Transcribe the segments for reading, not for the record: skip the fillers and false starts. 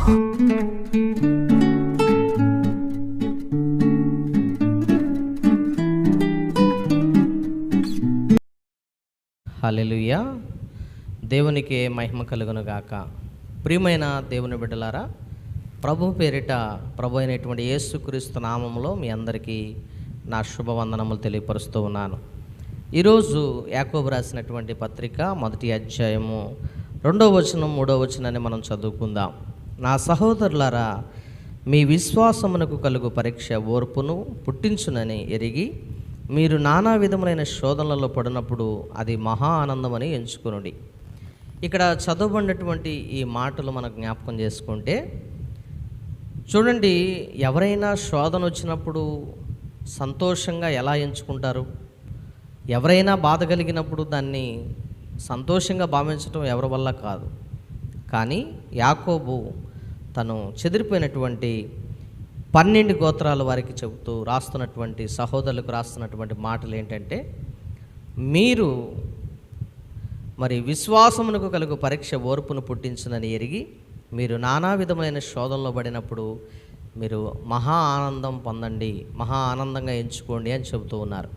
హల్లెలూయా. దేవునికి మహిమ కలుగును గాక. ప్రియమైన దేవుని బిడ్డలారా, ప్రభు పేరిట ప్రభు అయినటువంటి యేసుక్రీస్తు నామములో మీ అందరికీ నా శుభవందనములు తెలియపరుస్తూ ఉన్నాను. ఈరోజు యాకోబు రాసినటువంటి పత్రిక 1వ అధ్యాయము 2వ వచనం 3వ వచనాన్ని మనం చదువుకుందాం. నా సహోదరులారా, మీ విశ్వాసమునకు కలుగు పరీక్ష ఓర్పును పుట్టించునని ఎరిగి మీరు నానా విధములైన శోధనలలో పడినప్పుడు అది మహా ఆనందమని ఎంచుకొనుడి. ఇక్కడ చదవబడినటువంటి ఈ మాటలు మనం జ్ఞాపకం చేసుకుంటే చూడండి, ఎవరైనా శోధన వచ్చినప్పుడు సంతోషంగా ఎలా ఎంచుకుంటారు? ఎవరైనా బాధ కలిగినప్పుడు దాన్ని సంతోషంగా భావించడం ఎవరి వల్ల కాదు. కానీ యాకోబు తను చెదిరిపోయినటువంటి 12 గోత్రాల వారికి చెబుతూ రాస్తున్నటువంటి సహోదరులకు రాస్తున్నటువంటి మాటలు ఏంటంటే, మీరు మరి విశ్వాసమునకు కలుగు పరీక్ష ఓర్పును పుట్టించునని ఎరిగి మీరు నానా విధమైన శోధనలో పడినప్పుడు మీరు మహా ఆనందం పొందండి, మహా ఆనందంగా ఎంచుకోండి అని చెబుతూ ఉన్నారు.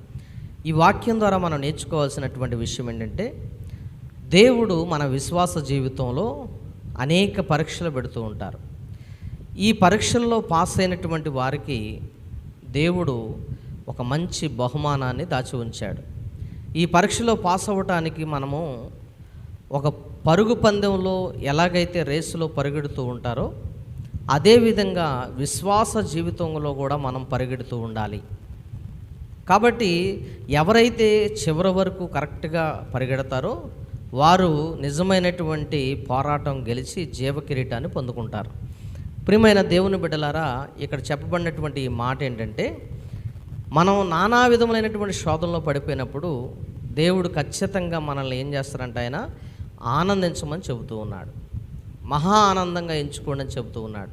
ఈ వాక్యం ద్వారా మనం నేర్చుకోవాల్సినటువంటి విషయం ఏంటంటే, దేవుడు మన విశ్వాస జీవితంలో అనేక పరీక్షలు పెడుతూ ఉంటారు. ఈ పరీక్షల్లో పాస్ అయినటువంటి వారికి దేవుడు ఒక మంచి బహుమానాన్ని దాచి ఉంచాడు. ఈ పరీక్షలో పాస్ అవ్వటానికి మనము ఒక పరుగు పందెంలో ఎలాగైతే రేసులో పరిగెడుతూ ఉంటారో అదేవిధంగా విశ్వాస జీవితంలో కూడా మనం పరిగెడుతూ ఉండాలి. కాబట్టి ఎవరైతే చివరి వరకు కరెక్ట్గా పరిగెడతారో వారు నిజమైనటువంటి పోరాటం గెలిచి జీవ కిరీటాన్ని పొందుకుంటారు. ప్రియమైన దేవుని బిడ్డలారా, ఇక్కడ చెప్పబడినటువంటి ఈ మాట ఏంటంటే, మనం నానా విధములైనటువంటి శోధనలో పడిపోయినప్పుడు దేవుడు ఖచ్చితంగా మనల్ని ఏం చేస్తారంటే ఆయన ఆనందించమని చెబుతూ ఉన్నాడు. మహా ఆనందంగా ఎంచుకోండి అని చెబుతూ ఉన్నాడు.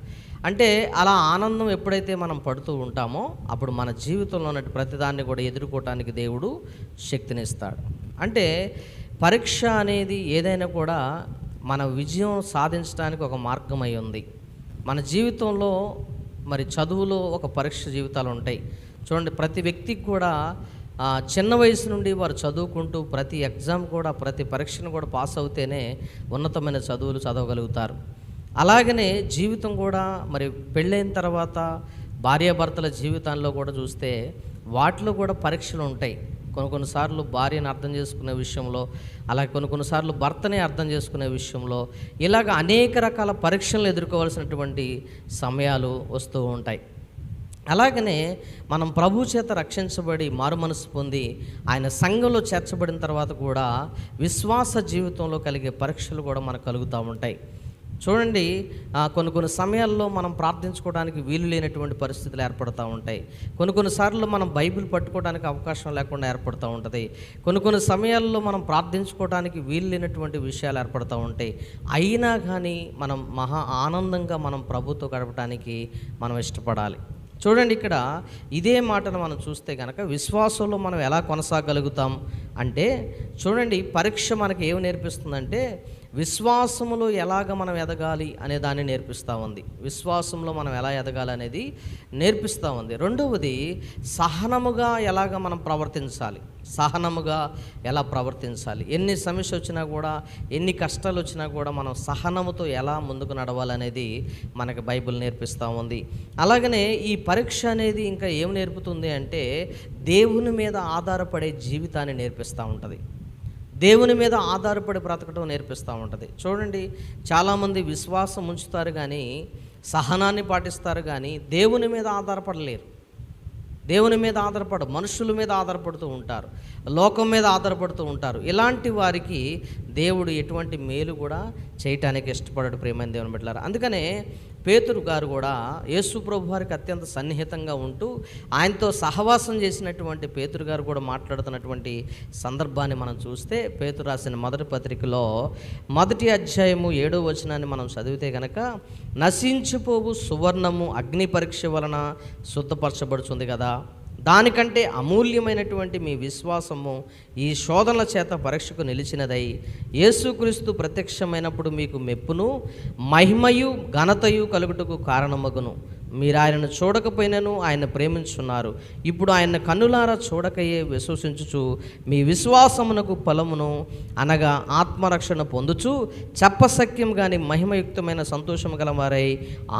అంటే అలా ఆనందం ఎప్పుడైతే మనం పడుతూ ఉంటామో అప్పుడు మన జీవితంలో ఉన్నటువంటి ప్రతిదాన్ని కూడా ఎదుర్కోవటానికి దేవుడు శక్తినిస్తాడు. అంటే పరీక్ష అనేది ఏదైనా కూడా మన విజయం సాధించడానికి ఒక మార్గం అయి ఉంది. మన జీవితంలో మరి చదువులో ఒక పరీక్ష జీవితాలు ఉంటాయి. చూడండి, ప్రతి వ్యక్తికి కూడా చిన్న వయసు నుండి వారు చదువుకుంటూ ప్రతి ఎగ్జామ్ కూడా ప్రతి పరీక్షను కూడా పాస్ అవుతేనే ఉన్నతమైన చదువులు చదవగలుగుతారు. అలాగనే జీవితం కూడా మరి పెళ్ళైన తర్వాత భార్యాభర్తల జీవితాల్లో కూడా చూస్తే వాటిలో కూడా పరీక్షలు ఉంటాయి. కొన్నిసార్లు భార్యను అర్థం చేసుకునే విషయంలో, అలాగే కొన్నిసార్లు భర్తనే అర్థం చేసుకునే విషయంలో, ఇలాగ అనేక రకాల పరీక్షలను ఎదుర్కోవాల్సినటువంటి సమయాలు వస్తూ ఉంటాయి. అలాగనే మనం ప్రభు చేత రక్షించబడి మారు మనసు పొంది ఆయన సంఘంలో చేర్చబడిన తర్వాత కూడా విశ్వాస జీవితంలో కలిగే పరీక్షలు కూడా మనకు కలుగుతూ ఉంటాయి. చూడండి, కొన్ని సమయాల్లో మనం ప్రార్థించుకోవడానికి వీలు లేనటువంటి పరిస్థితులు ఏర్పడుతూ ఉంటాయి. కొన్నిసార్లు మనం బైబిల్ పట్టుకోవడానికి అవకాశం లేకుండా ఏర్పడుతూ ఉంటుంది. కొన్ని సమయాల్లో మనం ప్రార్థించుకోవడానికి వీలు లేనటువంటి విషయాలు ఏర్పడుతూ ఉంటాయి. అయినా కానీ మనం మహా ఆనందంగా మనం ప్రభుతో గడపడానికి మనం ఇష్టపడాలి. చూడండి, ఇక్కడ ఇదే మాటను మనం చూస్తే కనుక విశ్వాసంలో మనం ఎలా కొనసాగలుగుతాం అంటే, చూడండి, పరీక్ష మనకి ఏమి నేర్పిస్తుందంటే విశ్వాసములో ఎలాగ మనం ఎదగాలి అనే దాన్ని నేర్పిస్తూ ఉంది. విశ్వాసంలో మనం ఎలా ఎదగాలి అనేది నేర్పిస్తూ ఉంది. రెండవది, సహనముగా ఎలాగ మనం ప్రవర్తించాలి, సహనముగా ఎలా ప్రవర్తించాలి, ఎన్ని సమస్య వచ్చినా కూడా ఎన్ని కష్టాలు వచ్చినా కూడా మనం సహనముతో ఎలా ముందుకు నడవాలనేది మనకి బైబిల్ నేర్పిస్తూ ఉంది. అలాగనే ఈ పరీక్ష అనేది ఇంకా ఏం నేర్పుతుంది అంటే దేవుని మీద ఆధారపడే జీవితాన్ని నేర్పిస్తూ ఉంటుంది. దేవుని మీద ఆధారపడి బ్రతకడం నేర్పిస్తూ ఉంటుంది. చూడండి, చాలామంది విశ్వాసం ఉంచుతారు కానీ సహనాన్ని పాటిస్తారు కానీ దేవుని మీద ఆధారపడలేరు. దేవుని మీద మనుషుల మీద ఆధారపడుతూ ఉంటారు, లోకం మీద ఆధారపడుతూ ఉంటారు. ఇలాంటి వారికి దేవుడు ఎటువంటి మేలు కూడా చేయటానికి ఇష్టపడడు. ప్రియమైన దేవుని బిడ్డలారా, అందుకనే పేతురు గారు కూడా యేసు ప్రభు వారికి అత్యంత సన్నిహితంగా ఉంటూ ఆయనతో సహవాసం చేసినటువంటి పేతురు గారు కూడా మాట్లాడుతున్నటువంటి సందర్భాన్ని మనం చూస్తే, పేతురు రాసిన మొదటి పత్రికలో 1వ అధ్యాయము 7వ వచనాన్ని మనం చదివితే కనుక, నశించిపోవు సువర్ణము అగ్ని పరీక్ష వలన శుద్ధపరచబడుతుంది కదా, దానికంటే అమూల్యమైనటువంటి మీ విశ్వాసము ఈ శోధనల చేత పరీక్షకు నిలిచినదై యేసుక్రీస్తు ప్రత్యక్షమైనప్పుడు మీకు మెప్పును మహిమయు ఘనతయు కలుగుటకు కారణమగును. మీరు ఆయనను చూడకపోయినను ఆయన ప్రేమించున్నారు. ఇప్పుడు ఆయన కన్నులారా చూడకయే విశ్వసించుచు మీ విశ్వాసమునకు ఫలమును అనగా ఆత్మరక్షణ పొందుచు చెప్పసక్యం కానీ మహిమయుక్తమైన సంతోషం గల వారై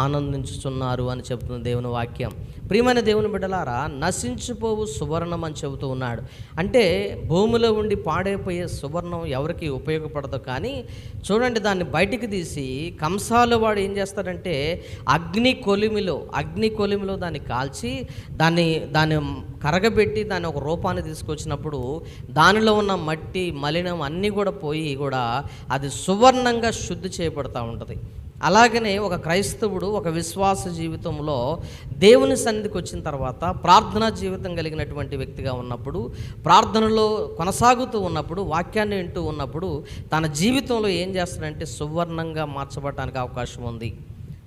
ఆనందించుచున్నారు అని చెబుతుంది దేవుని వాక్యం. ప్రియమైన దేవుని బిడ్డలారా, నశించిపోవు సువర్ణం అని చెబుతూ ఉన్నాడు. అంటే భూమిలో ఉండి పాడైపోయే సువర్ణం ఎవరికి ఉపయోగపడదు, కానీ చూడండి దాన్ని బయటికి తీసి కంసాల వాడు ఏం చేస్తాడంటే అగ్ని కొలిమిలో దాన్ని కాల్చి దాన్ని కరగబెట్టి దాన్ని ఒక రూపాన్ని తీసుకొచ్చినప్పుడు దానిలో ఉన్న మట్టి మలినం అన్నీ కూడా పోయి కూడా అది సువర్ణంగా శుద్ధి చేయబడుతూ ఉంటుంది. అలాగనే ఒక క్రైస్తవుడు ఒక విశ్వాస జీవితంలో దేవుని సన్నిధికి వచ్చిన తర్వాత ప్రార్థనా జీవితం కలిగినటువంటి వ్యక్తిగా ఉన్నప్పుడు, ప్రార్థనలో కొనసాగుతూ ఉన్నప్పుడు, వాక్యాన్ని వింటూ ఉన్నప్పుడు తన జీవితంలో ఏం చేస్తాడంటే సువర్ణంగా మార్చబడటానికి అవకాశం ఉంది.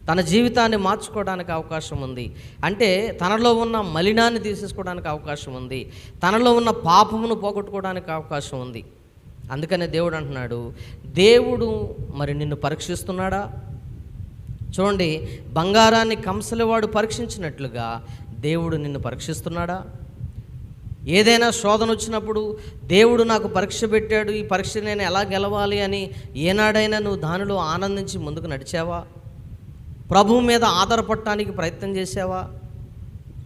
తన జీవితాన్ని మార్చుకోవడానికి అవకాశం ఉంది. అంటే తనలో ఉన్న మలినాన్ని తీసేసుకోవడానికి అవకాశం ఉంది. తనలో ఉన్న పాపమును పోగొట్టుకోవడానికి అవకాశం ఉంది. అందుకనే దేవుడు అంటున్నాడు, దేవుడు మరి నిన్ను పరీక్షిస్తున్నాడా? చూడండి, బంగారాన్ని కంసలవాడు పరీక్షించినట్లుగా దేవుడు నిన్ను పరీక్షిస్తున్నాడా? ఏదైనా శోధన వచ్చినప్పుడు దేవుడు నాకు పరీక్ష పెట్టాడు, ఈ పరీక్ష నేను ఎలా గెలవాలి అని ఏనాడైనా నువ్వు దానిలో ఆనందించి ముందుకు నడిచావా? ప్రభువు మీద ఆధారపడటానికి ప్రయత్నం చేసావా?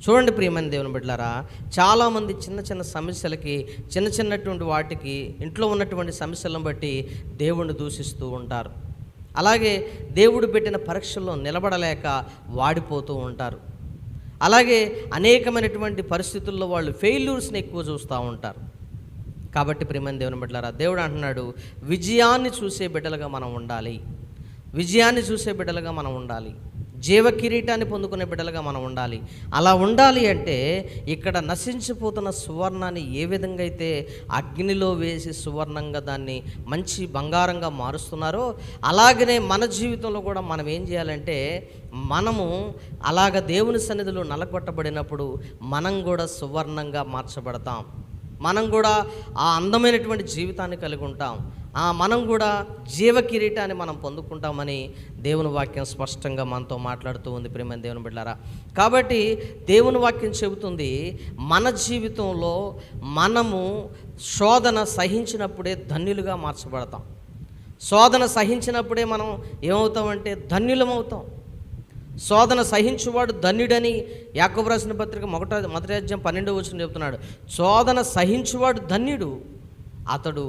చూడండి ప్రియమైన దేవుని బిడ్డలారా, చాలామంది చిన్న చిన్న సమస్యలకి, చిన్నటువంటి వాటికి, ఇంట్లో ఉన్నటువంటి సమస్యలను బట్టి దేవుణ్ణి దూషిస్తూ ఉంటారు. అలాగే దేవుడు పెట్టిన పరీక్షల్లో నిలబడలేక వాడిపోతూ ఉంటారు. అలాగే అనేకమైనటువంటి పరిస్థితుల్లో వాళ్ళు ఫెయిల్యూర్స్ని ఎక్కువ చూస్తూ ఉంటారు. కాబట్టి ప్రియమైన దేవుని బిడ్డలారా, దేవుడు అంటున్నాడు, విజయాన్ని చూసే బిడ్డలుగా మనం ఉండాలి. విజయాన్ని చూసే బిడ్డలుగా మనం ఉండాలి. జీవ కిరీటాన్ని పొందుకునే బిడ్డలుగా మనం ఉండాలి. అలా ఉండాలి అంటే ఇక్కడ నశించిపోతున్న సువర్ణాన్ని ఏ విధంగా అయితే అగ్నిలో వేసి సువర్ణంగా దాన్ని మంచి బంగారంగా మారుస్తున్నారో, అలాగనే మన జీవితంలో కూడా మనం ఏం చేయాలంటే మనము అలాగ దేవుని సన్నిధిలో నలగొట్టబడినప్పుడు మనం కూడా సువర్ణంగా మార్చబడతాం. మనం కూడా ఆ అందమైనటువంటి జీవితాన్ని కలిగి ఉంటాం. మనం కూడా జీవ కిరీటాన్ని మనం పొందుకుంటామని దేవుని వాక్యం స్పష్టంగా మనతో మాట్లాడుతూ ఉంది ప్రియమైన దేవుని బిడ్డలారా. కాబట్టి దేవుని వాక్యం చెబుతుంది, మన జీవితంలో మనము శోధన సహించినప్పుడే ధన్యులుగా మార్చబడతాం. శోధన సహించినప్పుడే మనం ఏమవుతామంటే ధన్యులమవుతాం. శోధన సహించువాడు ధన్యుడని యాకోబు రాసిన పత్రిక 1:12 చెబుతున్నాడు. శోధన సహించువాడు ధన్యుడు. అతడు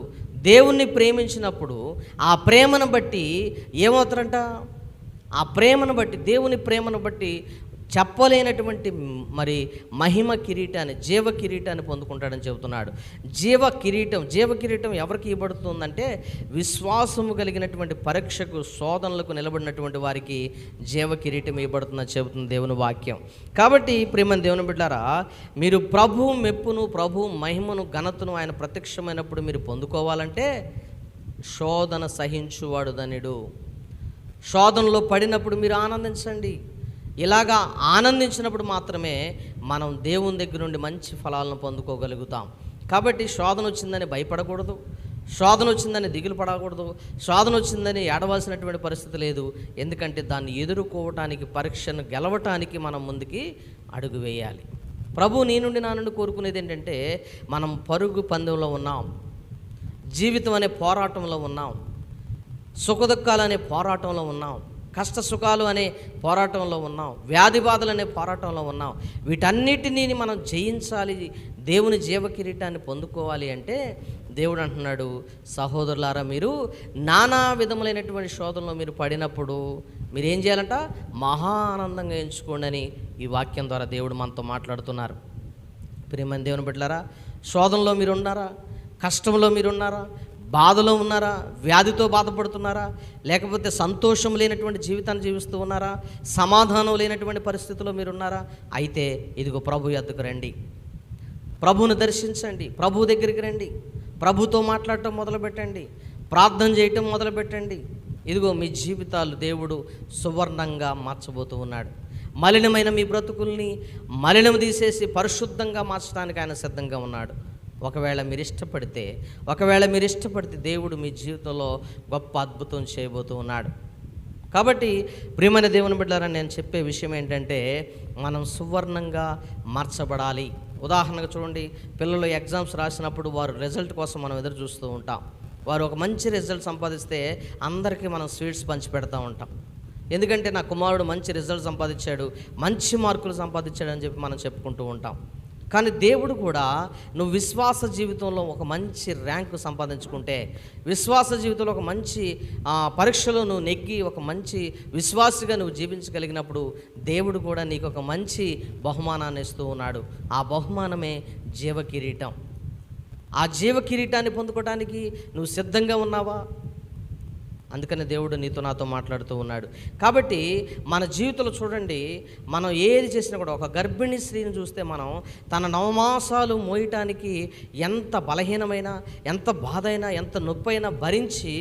దేవుణ్ణి ప్రేమించినప్పుడు ఆ ప్రేమను బట్టి ఏమవుతారంట? ఆ ప్రేమను బట్టి, దేవుని ప్రేమను బట్టి చెప్పలేనటువంటి మరి మహిమ కిరీటాన్ని, జీవ కిరీటాన్ని పొందుకుంటాడని చెబుతున్నాడు. జీవ కిరీటం ఎవరికి ఇవ్వబడుతుందంటే విశ్వాసము కలిగినటువంటి పరీక్షకు, శోధనలకు నిలబడినటువంటి వారికి జీవ కిరీటం ఇవ్వబడుతుందని చెబుతుంది దేవుని వాక్యం. కాబట్టి ప్రియమైన దేవుని బిడ్డలారా, మీరు ప్రభు మెప్పును, ప్రభు మహిమను, ఘనతను ఆయన ప్రత్యక్షమైనప్పుడు మీరు పొందుకోవాలంటే శోధన సహించువాడు ధన్యుడు. శోధనలో పడినప్పుడు మీరు ఆనందించండి. ఇలాగా ఆనందించినప్పుడు మాత్రమే మనం దేవుని దగ్గర నుండి మంచి ఫలాలను పొందుకోగలుగుతాం. కాబట్టి శోధన వచ్చిందని భయపడకూడదు, శోధన వచ్చిందని దిగులు పడకూడదు, శోధన వచ్చిందని ఏడవలసినటువంటి పరిస్థితి లేదు. ఎందుకంటే దాన్ని ఎదుర్కోవటానికి, పరీక్షను గెలవటానికి మనం ముందుకి అడుగు వేయాలి. ప్రభు నీ నుండి నా నుండి కోరుకునేది ఏంటంటే, మనం పరుగు పందెంలో ఉన్నాం, జీవితం అనే పోరాటంలో ఉన్నాం, సుఖదుఖాలు అనే పోరాటంలో ఉన్నాం, కష్ట సుఖాలు అనే పోరాటంలో ఉన్నాం, వ్యాధి బాధలు అనే పోరాటంలో ఉన్నాం. వీటన్నిటినీ మనం జయించాలి, దేవుని జీవ కిరీటాన్ని పొందుకోవాలి అంటే దేవుడు అంటున్నాడు, సహోదరులారా మీరు నానా విధములైనటువంటి శోధనలో మీరు పడినప్పుడు మీరు ఏం చేయాలంట? మహా ఆనందంగా ఎంచుకోండి అని ఈ వాక్యం ద్వారా దేవుడు మనతో మాట్లాడుతున్నారు. ప్రియమైన దేవుని బిడ్డలారా, శోధనలో మీరు ఉన్నారా? కష్టంలో మీరు ఉన్నారా? బాధలో ఉన్నారా? వ్యాధితో బాధపడుతున్నారా? లేకపోతే సంతోషం లేనటువంటి జీవితాన్ని జీవిస్తూ ఉన్నారా? సమాధానం లేనటువంటి పరిస్థితుల్లో మీరు ఉన్నారా? అయితే ఇదిగో ప్రభు యొద్దకు రండి, ప్రభువును దర్శించండి, ప్రభు దగ్గరికి రండి, ప్రభుతో మాట్లాడటం మొదలుపెట్టండి, ప్రార్థన చేయటం మొదలుపెట్టండి. ఇదిగో మీ జీవితాలు దేవుడు సువర్ణంగా మార్చబోతూ ఉన్నాడు. మలినమైన మీ బ్రతుకుల్ని మలినం తీసేసి పరిశుద్ధంగా మార్చడానికి ఆయన సిద్ధంగా ఉన్నాడు. ఒకవేళ మీరు ఇష్టపడితే దేవుడు మీ జీవితంలో గొప్ప అద్భుతం చేయబోతూ ఉన్నాడు. కాబట్టి ప్రియమైన దేవుని బిడ్డలారా, నేను చెప్పే విషయం ఏంటంటే మనం సువర్ణంగా మార్చబడాలి. ఉదాహరణకు చూడండి, పిల్లలు ఎగ్జామ్స్ రాసినప్పుడు వారు రిజల్ట్ కోసం మనం ఎదురు చూస్తూ ఉంటాం. వారు ఒక మంచి రిజల్ట్ సంపాదిస్తే అందరికీ మనం స్వీట్స్ పంచి పెడతా ఉంటాం. ఎందుకంటే నా కుమారుడు మంచి రిజల్ట్ సంపాదించాడు, మంచి మార్కులు సంపాదించాడు అని చెప్పి మనం చెప్పుకుంటూ ఉంటాం. కానీ దేవుడు కూడా నువ్వు విశ్వాస జీవితంలో ఒక మంచి ర్యాంకు సంపాదించుకుంటే, విశ్వాస జీవితంలో ఒక మంచి పరీక్షలో నువ్వు నెగ్గి ఒక మంచి విశ్వాసిగా నువ్వు జీవించగలిగినప్పుడు దేవుడు కూడా నీకు ఒక మంచి బహుమానాన్ని ఇస్తూ ఉన్నాడు. ఆ బహుమానమే జీవకిరీటం. ఆ జీవకిరీటాన్ని పొందుకోవడానికి నువ్వు సిద్ధంగా ఉన్నావా? అందుకని దేవుడు నీతో నాతో మాట్లాడుతూ ఉన్నాడు. కాబట్టి మన జీవితంలో చూడండి, మనం ఏది చేసినా కూడా, ఒక గర్భిణీ స్త్రీని చూస్తే మనం తన నవమాసాలు మోయటానికి ఎంత బలహీనమైన, ఎంత బాధ అయినా, ఎంత నొప్పి అయినా భరించి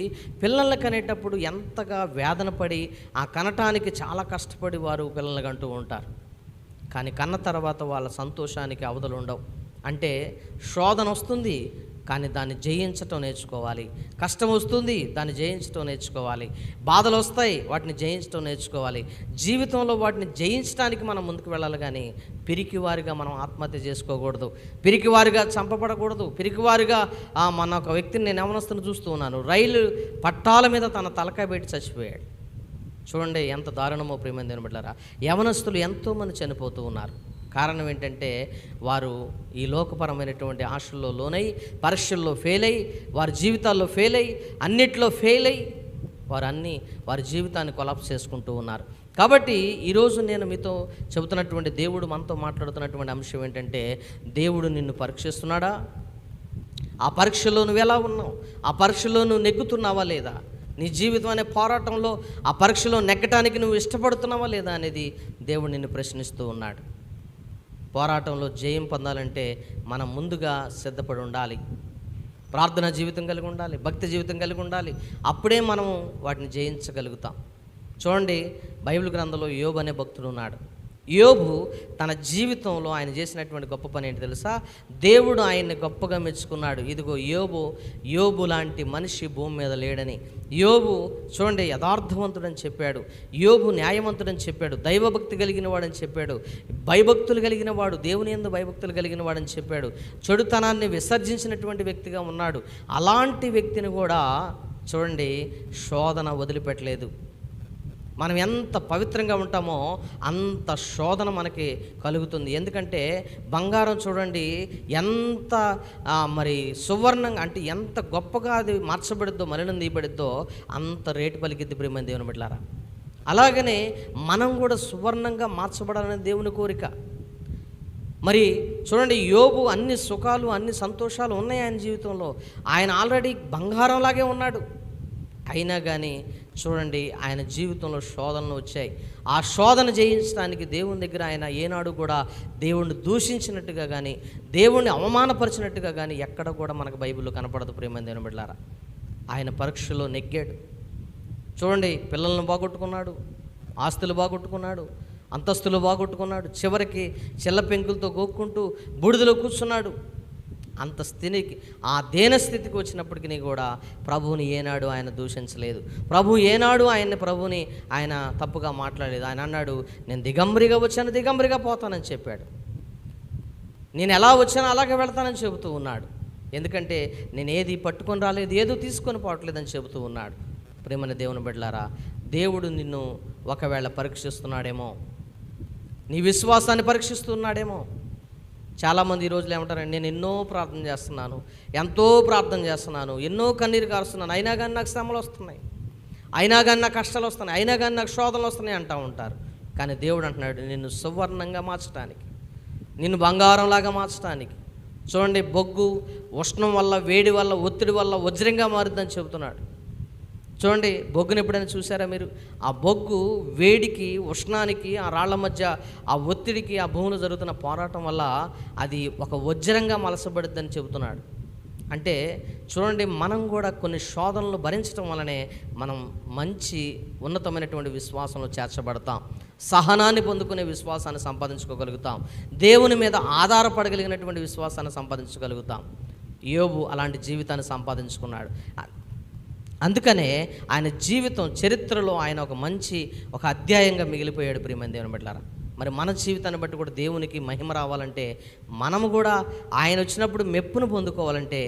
పిల్లల్ని కనేటప్పుడు ఎంతగా వేదన పడి ఆ కనటానికి చాలా కష్టపడి వారు పిల్లల్ని కంటూ ఉంటారు. కానీ కన్న తర్వాత వాళ్ళ సంతోషానికి అవధులు ఉండవు. అంటే శోధన వస్తుంది, కానీ దాన్ని జయించటం నేర్చుకోవాలి. కష్టం వస్తుంది, దాన్ని జయించటం నేర్చుకోవాలి. బాధలు వస్తాయి, వాటిని జయించటం నేర్చుకోవాలి. జీవితంలో వాటిని జయించడానికి మనం ముందుకు వెళ్ళాలి. కానీ పిరికివారిగా మనం ఆత్మహత్య చేసుకోకూడదు, పిరికివారిగా చంపబడకూడదు, పిరికివారిగా మన ఒక వ్యక్తిని నేను యవనస్తుని చూస్తూ ఉన్నాను, రైలు పట్టాల మీద తన తలకాయ పెట్టి చచ్చిపోయాడు. చూడండి ఎంత దారుణమో ప్రియమైన దేవుని బిడ్డలారా. యవనస్తులు ఎంతోమంది చనిపోతూ ఉన్నారు. కారణం ఏంటంటే వారు ఈ లోకపరమైనటువంటి ఆశల్లో లోనై, పరీక్షల్లో ఫెయిల్ అయ్యి, వారి జీవితాల్లో ఫెయిల్ అయ్యి, అన్నిట్లో ఫెయిల్ అయ్యి వారి జీవితాన్ని కొలాప్స్ చేసుకుంటూ ఉన్నారు. కాబట్టి ఈరోజు నేను మీతో చెబుతున్నటువంటి, దేవుడు మనతో మాట్లాడుతున్నటువంటి అంశం ఏంటంటే, దేవుడు నిన్ను పరీక్షిస్తున్నాడా? ఆ పరీక్షలో నువ్వు ఎలా ఉన్నావు? ఆ పరీక్షలో నువ్వు నెగ్గుతున్నావా లేదా? నీ జీవితం అనే పోరాటంలో ఆ పరీక్షలో నెగ్గటానికి నువ్వు ఇష్టపడుతున్నావా లేదా అనేది దేవుడు నిన్ను ప్రశ్నిస్తూ ఉన్నాడు. పోరాటంలో జయం పొందాలంటే మనం ముందుగా సిద్ధపడి ఉండాలి. ప్రార్థనా జీవితం కలిగి ఉండాలి, భక్తి జీవితం కలిగి ఉండాలి. అప్పుడే మనము వాటిని జయించగలుగుతాం. చూడండి, బైబిల్ గ్రంథంలో యోబు అనే భక్తుడు ఉన్నాడు. యోబు తన జీవితంలో ఆయన చేసినటువంటి గొప్ప పని ఏంటి తెలుసా? దేవుడు ఆయన్ని గొప్పగా మెచ్చుకున్నాడు. ఇదిగో యోబు లాంటి మనిషి భూమి మీద లేడని. యోబు చూడండి యథార్థవంతుడని చెప్పాడు, యోబు న్యాయవంతుడని చెప్పాడు, దైవభక్తి కలిగిన వాడని చెప్పాడు, భయభక్తులు కలిగిన వాడు, దేవుని యందు భయభక్తులు కలిగిన వాడని చెప్పాడు, చెడుతనాన్ని విసర్జించినటువంటి వ్యక్తిగా ఉన్నాడు. అలాంటి వ్యక్తిని కూడా చూడండి శోధన వదిలిపెట్టలేదు. మనం ఎంత పవిత్రంగా ఉంటామో అంత శోధన మనకి కలుగుతుంది. ఎందుకంటే బంగారం చూడండి ఎంత మరి సువర్ణంగా, అంటే ఎంత గొప్పగా అది మార్చబడిద్దో, మలినం తీయబడిద్దో అంత రేటు పలికిద్ది ప్రియమైన దేవుని బిడ్డలారా. అలాగనే మనం కూడా సువర్ణంగా మార్చబడాలనే దేవుని కోరిక. మరి చూడండి, యోబు అన్ని సుఖాలు, అన్ని సంతోషాలు ఉన్నాయి ఆయన జీవితంలో. ఆయన ఆల్రెడీ బంగారంలాగే ఉన్నాడు. అయినా కానీ చూడండి ఆయన జీవితంలో శోధనలు వచ్చాయి. ఆ శోధన జయించడానికి దేవుని దగ్గర ఆయన ఏనాడు కూడా దేవుణ్ణి దూషించినట్టుగా కానీ, దేవుణ్ణి అవమానపరిచినట్టుగా కానీ ఎక్కడ కూడా మనకు బైబిల్లో కనపడదు ప్రియమైన దేవుని బిడ్డలారా. ఆయన పరీక్షలో నెగ్గాడు. చూడండి, పిల్లలను బాగొట్టుకున్నాడు, ఆస్తులు బాగొట్టుకున్నాడు, అంతస్తులు బాగొట్టుకున్నాడు, చివరికి చెల్ల పెంకులతో గోక్కుంటూ బూడిదలో కూర్చున్నాడు. అంత స్థితికి, ఆ దీనస్థితికి వచ్చినప్పటికీ కూడా ప్రభువుని ఏనాడు ఆయన దూషించలేదు. ప్రభువుని ఆయన తప్పుగా మాట్లాడలేదు. ఆయన అన్నాడు, నేను దిగంబరిగా వచ్చాను, దిగంబరిగా పోతానని చెప్పాడు. నేను ఎలా వచ్చానో అలాగే వెళ్తానని చెబుతూ ఉన్నాడు. ఎందుకంటే నేను ఏది పట్టుకొని రాలేదు, ఏదో తీసుకొని పోవట్లేదని చెబుతూ ఉన్నాడు. ప్రేమని దేవుని బిడ్డలారా, దేవుడు నిన్ను ఒకవేళ పరీక్షిస్తున్నాడేమో, నీ విశ్వాసాన్ని పరీక్షిస్తున్నాడేమో. చాలామంది ఈ రోజులు ఏమంటారండి, నేను ఎన్నో ప్రార్థన చేస్తున్నాను, ఎంతో ప్రార్థన చేస్తున్నాను, ఎన్నో కన్నీరు కారుస్తున్నాను, అయినా కానీ నాకు శ్రమలు వస్తున్నాయి, అయినా కానీ నాకు కష్టాలు వస్తున్నాయి, అయినా కానీ నాకు శోధనలు వస్తున్నాయి అంటూ ఉంటారు. కానీ దేవుడు అంటున్నాడు, నిన్ను సువర్ణంగా మార్చడానికి, నిన్ను బంగారంలాగా మార్చడానికి. చూడండి, బొగ్గు ఉష్ణం వల్ల, వేడి వల్ల, ఒత్తిడి వల్ల వజ్రంగా మారుద్దని చెబుతున్నాడు. చూడండి, బొగ్గుని ఎప్పుడైనా చూసారా మీరు? ఆ బొగ్గు వేడికి, ఉష్ణానికి, ఆ రాళ్ల మధ్య ఆ ఒత్తిడికి, ఆ భూమిలో జరుగుతున్న పోరాటం వల్ల అది ఒక వజ్రంగా మలసబడుద్దని చెబుతున్నాడు. అంటే చూడండి, మనం కూడా కొన్ని శోధనలు భరించడం వల్లనే మనం మంచి ఉన్నతమైనటువంటి విశ్వాసంలో చేర్చబడతాం. సహనాన్ని పొందుకునే విశ్వాసాన్ని సంపాదించుకోగలుగుతాం. దేవుని మీద ఆధారపడగలిగినటువంటి విశ్వాసాన్ని సంపాదించగలుగుతాం. యోబు అలాంటి జీవితాన్ని సంపాదించుకున్నాడు. అందుకనే ఆయన జీవితం చరిత్రలో ఆయన ఒక అధ్యాయంగా మిగిలిపోయాడు. ప్రియమైన దేవుని బిడ్డలారా, మరి మన జీవితాన్ని బట్టి కూడా దేవునికి మహిమ రావాలంటే, మనము కూడా ఆయన వచ్చినప్పుడు మెప్పును పొందుకోవాలంటే,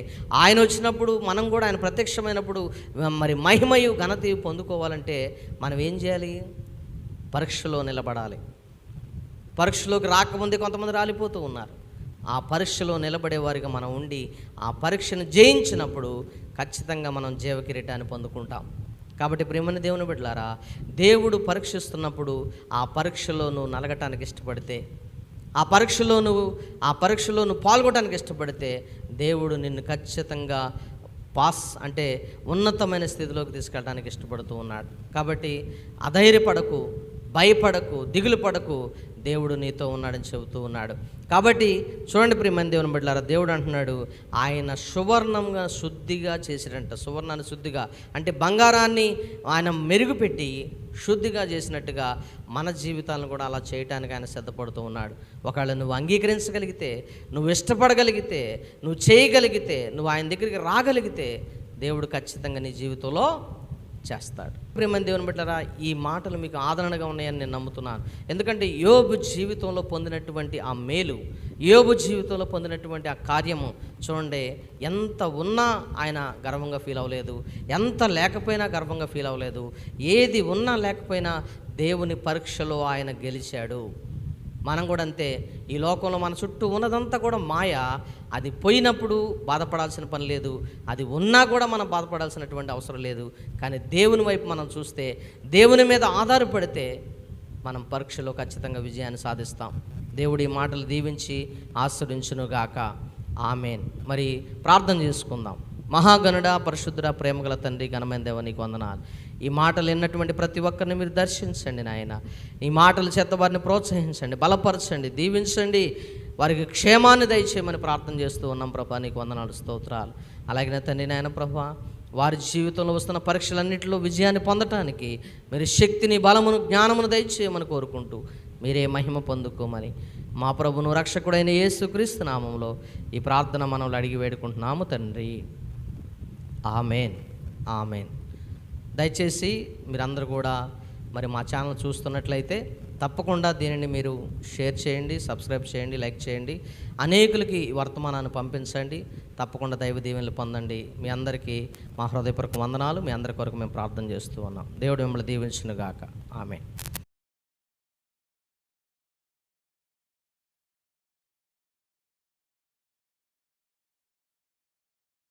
ఆయన వచ్చినప్పుడు మనం కూడా ఆయన ప్రత్యక్షమైనప్పుడు మరి మహిమయు ఘనతయు పొందుకోవాలంటే మనం ఏం చేయాలి? పరీక్షలో నిలబడాలి. పరీక్షలోకి రాకముందే కొంతమంది రాలిపోతూ ఉన్నారు. ఆ పరీక్షలో నిలబడే వారిగా మనం ఉండి ఆ పరీక్షను జయించినప్పుడు ఖచ్చితంగా మనం జీవకిరీటాన్ని పొందుకుంటాం. కాబట్టి ప్రియమైన దేవుని బిడ్డలారా, దేవుడు పరీక్షిస్తున్నప్పుడు ఆ పరీక్షలో నువ్వు నలగటానికి ఇష్టపడితే, ఆ పరీక్షలో నువ్వు పాల్గొనడానికి ఇష్టపడితే దేవుడు నిన్ను ఖచ్చితంగా పాస్ అంటే ఉన్నతమైన స్థితిలోకి తీసుకెళ్ళడానికి ఇష్టపడుతూ ఉన్నాడు. కాబట్టి అధైర్యపడకు, భయపడకు, దిగులు పడకు, దేవుడు నీతో ఉన్నాడని చెబుతూ ఉన్నాడు. కాబట్టి చూడండి ప్రియమైన దేవుని బిడ్డలారా, దేవుడు అంటున్నాడు ఆయన సువర్ణంగా శుద్ధిగా చేసిరంట. సువర్ణాన్ని శుద్ధిగా అంటే బంగారాన్ని ఆయన మెరుగుపెట్టి శుద్ధిగా చేసినట్టుగా మన జీవితాలను కూడా అలా చేయటానికి ఆయన సిద్ధపడుతూ ఉన్నాడు. ఒకవేళ నువ్వు అంగీకరించగలిగితే, నువ్వు ఇష్టపడగలిగితే, నువ్వు చేయగలిగితే, నువ్వు ఆయన దగ్గరికి రాగలిగితే దేవుడు ఖచ్చితంగా నీ జీవితంలో చేస్తాడు. ప్రియమైన దేవుని బిడ్డలారా, ఈ మాటలు మీకు ఆదరణగా ఉన్నాయని నేను నమ్ముతున్నాను. ఎందుకంటే యోబు జీవితంలో పొందినటువంటి ఆ మేలు, యోబు జీవితంలో పొందినటువంటి ఆ కార్యము చూడండి, ఎంత ఉన్నా ఆయన గర్వంగా ఫీల్ అవ్వలేదు, ఎంత లేకపోయినా గర్వంగా ఫీల్ అవ్వలేదు. ఏది ఉన్నా లేకపోయినా దేవుని పరీక్షలో ఆయన గెలిచాడు. మనం కూడా అంతే. ఈ లోకంలో మన చుట్టూ ఉన్నదంతా కూడా మాయ. అది పోయినప్పుడు బాధపడాల్సిన పని లేదు, అది ఉన్నా కూడా మనం బాధపడాల్సినటువంటి అవసరం లేదు. కానీ దేవుని వైపు మనం చూస్తే, దేవుని మీద ఆధారపడితే మనం పరీక్షలో ఖచ్చితంగా విజయాన్ని సాధిస్తాం. దేవుడి మాటలు దీవించి ఆశీర్వదించునుగాక. ఆమేన్. మరి ప్రార్థన చేసుకుందాం. మహాగణుడ, పరిశుద్ధుడ, ప్రేమగల తండ్రి, ఘనమైన దేవ, నీకు వందనాలు. ఈ మాటలు విన్నటువంటి ప్రతి ఒక్కరిని మీరు దర్శించండి నాయన. ఈ మాటల చేత వారిని ప్రోత్సహించండి, బలపరచండి, దీవించండి, వారికి క్షేమాన్ని దయచేయమని ప్రార్థన చేస్తూ ఉన్నాం ప్రభా. నీకు వందనాలు, స్తోత్రాలు. అలాగే తండ్రి నాయన ప్రభా, వారి జీవితంలో వస్తున్న పరీక్షలన్నింటిలో విజయాన్ని పొందటానికి మీరు శక్తిని, బలమును, జ్ఞానమును దయచేయమని కోరుకుంటూ మీరే మహిమ పొందుకోమని మా ప్రభును రక్షకుడైన యేసుక్రీస్తు నామములో ఈ ప్రార్థన మనల్ని అడిగి వేడుకుంటున్నాము తండ్రి. ఆమేన్, ఆమేన్. దయచేసి మీరందరూ కూడా మరి మా ఛానల్ చూస్తున్నట్లయితే తప్పకుండా దీనిని మీరు షేర్ చేయండి, సబ్స్క్రైబ్ చేయండి, లైక్ చేయండి, అనేకులకి ఈ వర్తమానాన్ని పంపించండి. తప్పకుండా దైవ దీవెనలు పొందండి. మీ అందరికీ మా హృదయపూర్వక వందనాలు. మీ అందరి కొరకు మేము ప్రార్థన చేస్తూ ఉన్నాం. దేవుడు మిమ్మల్ని దీవించునుగాక. ఆమేన్.